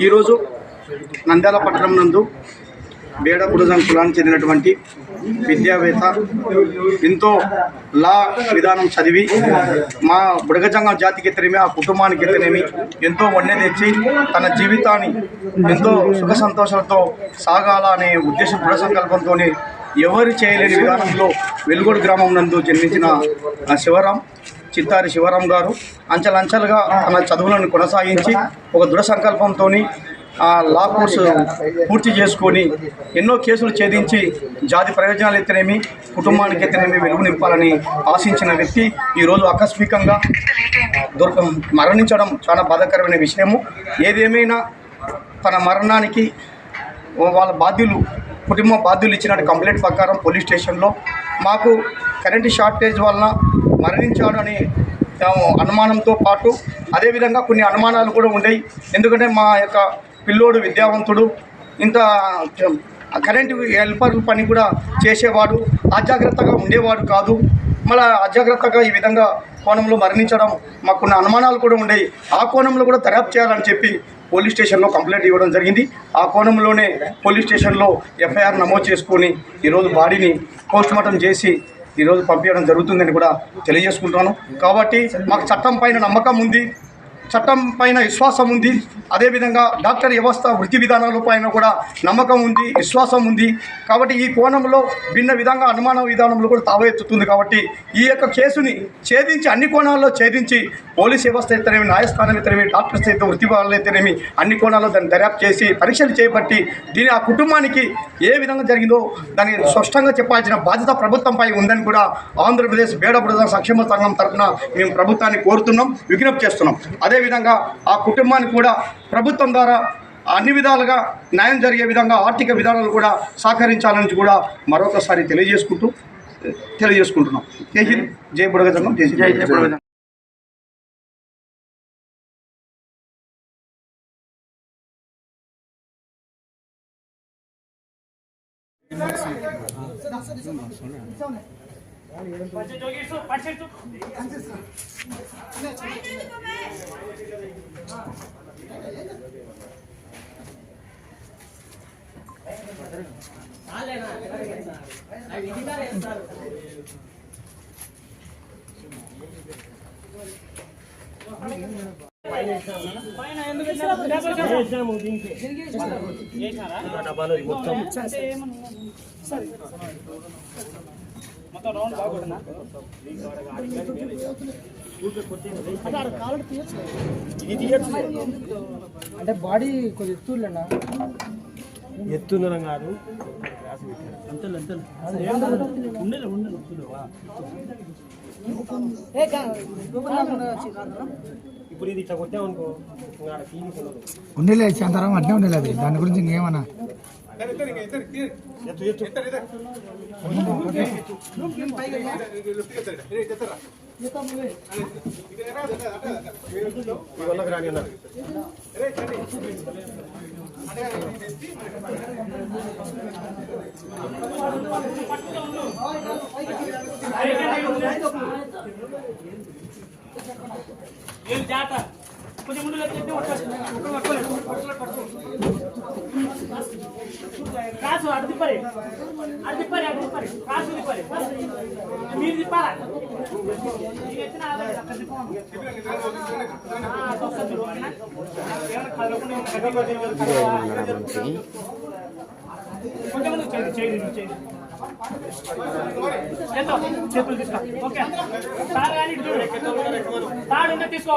ఈరోజు నంద్యాల పట్టణం నందు బేడ బుడజం కులానికి చెందినటువంటి విద్యావేత్త ఎంతో లా విధానం చదివి మా బుడగజంగం జాతికి ఎత్తనేమి ఆ కుటుంబానికి ఎత్తనేమి ఎంతో వన్నె తెచ్చి తన జీవితాన్ని ఎంతో సుఖ సంతోషాలతో సాగాల అనే ఉద్దేశం దృఢ సంకల్పంతో ఎవరు చేయలేని విధానంలో వెలుగోడు గ్రామం నందు జన్మించిన శివరాం చిత్తారి శివరాం గారు అంచెలంచెలుగా తన చదువులను కొనసాగించి ఒక దృఢ సంకల్పంతో లా కోర్సు పూర్తి చేసుకొని ఎన్నో కేసులు ఛేదించి జాతి ప్రయోజనాలు ఎత్తనేమి కుటుంబానికి ఎత్తనేమి వెలుగు నింపాలని ఆశించిన వ్యక్తి ఈరోజు ఆకస్మికంగా మరణించడం చాలా బాధాకరమైన విషయము. ఏదేమైనా తన మరణానికి వాళ్ళ బాధ్యులు కుటుంబ బాధ్యులు ఇచ్చిన కంప్లైంట్ ప్రకారం పోలీస్ స్టేషన్లో మాకు కరెంటు షార్టేజ్ వలన మరణించాడు అని అనుమానంతో పాటు అదేవిధంగా కొన్ని అనుమానాలు కూడా ఉండేవి. ఎందుకంటే మా యొక్క పిల్లోడు విద్యావంతుడు, ఇంత కరెంటు హెల్పర్ పని కూడా చేసేవాడు, అజాగ్రత్తగా ఉండేవాడు కాదు. మళ్ళీ అజాగ్రత్తగా ఈ విధంగా కోణంలో మరణించడం మాకున్న అనుమానాలు కూడా ఉండేవి. ఆ కోణంలో కూడా దర్యాప్తు చేయాలని చెప్పి పోలీస్ స్టేషన్లో కంప్లైంట్ ఇవ్వడం జరిగింది. ఆ కోణంలోనే పోలీస్ స్టేషన్లో ఎఫ్ఐఆర్ నమోదు చేసుకొని ఈరోజు బాడీని పోస్ట్మార్టం చేసి ఈరోజు పంపించడం జరుగుతుందని కూడా తెలియజేసుకుంటాను. కాబట్టి మాకు చట్టం పైన నమ్మకం ఉంది, చట్టం పైన విశ్వాసం ఉంది. అదేవిధంగా డాక్టర్ వ్యవస్థ వృత్తి విధానాల పైన కూడా నమ్మకం ఉంది, విశ్వాసం ఉంది. కాబట్టి ఈ కోణంలో భిన్న విధంగా అనుమాన విధానంలో కూడా తావెత్తుతుంది. కాబట్టి ఈ యొక్క కేసుని ఛేదించి అన్ని కోణాల్లో ఛేదించి పోలీస్ వ్యవస్థ అయితేనేమి, న్యాయస్థానం అయితేనేమి, డాక్టర్స్ అయితే వృత్తి వాళ్ళు అయితేనేమి అన్ని కోణాల్లో దాన్ని దర్యాప్తు చేసి పరీక్షలు చేపట్టి దీని ఆ కుటుంబానికి ఏ విధంగా జరిగిందో దాన్ని స్పష్టంగా చెప్పాల్సిన బాధ్యత ప్రభుత్వంపై ఉందని కూడా ఆంధ్రప్రదేశ్ బేడ బుడజం సంక్షేమ సంఘం తరఫున మేము ప్రభుత్వాన్ని కోరుతున్నాం, విజ్ఞప్తి చేస్తున్నాం. అదేవిధంగా ఆ కుటుంబానికి కూడా ప్రభుత్వం ద్వారా అన్ని విధాలుగా న్యాయం జరిగే విధంగా ఆర్థిక విధానాలు కూడా సహకరించాలని కూడా మరొకసారి తెలియజేసుకుంటున్నాం. జై హింద్, జై బుడగజంగం, జై బుడగజంగం. అంటే బాడీ కొంచెం ఎత్తులేనా ఎత్తున్నరం కాదు ఇప్పుడు ఇది ఇట్లా కొట్టామనుకో ఉండేలే చందరం అట్నే ఉండేది. అది దాని గురించి ఇంకేమన్నా కొంచెం ముందు కాసు అటు తిప్పరి కాసు తిప్పరి మీరు తిప్పారా కొంచెం ముందు చేయండి చేతులు తీసుకో. ఓకే, తాడు కానీ తాడు తీసుకో.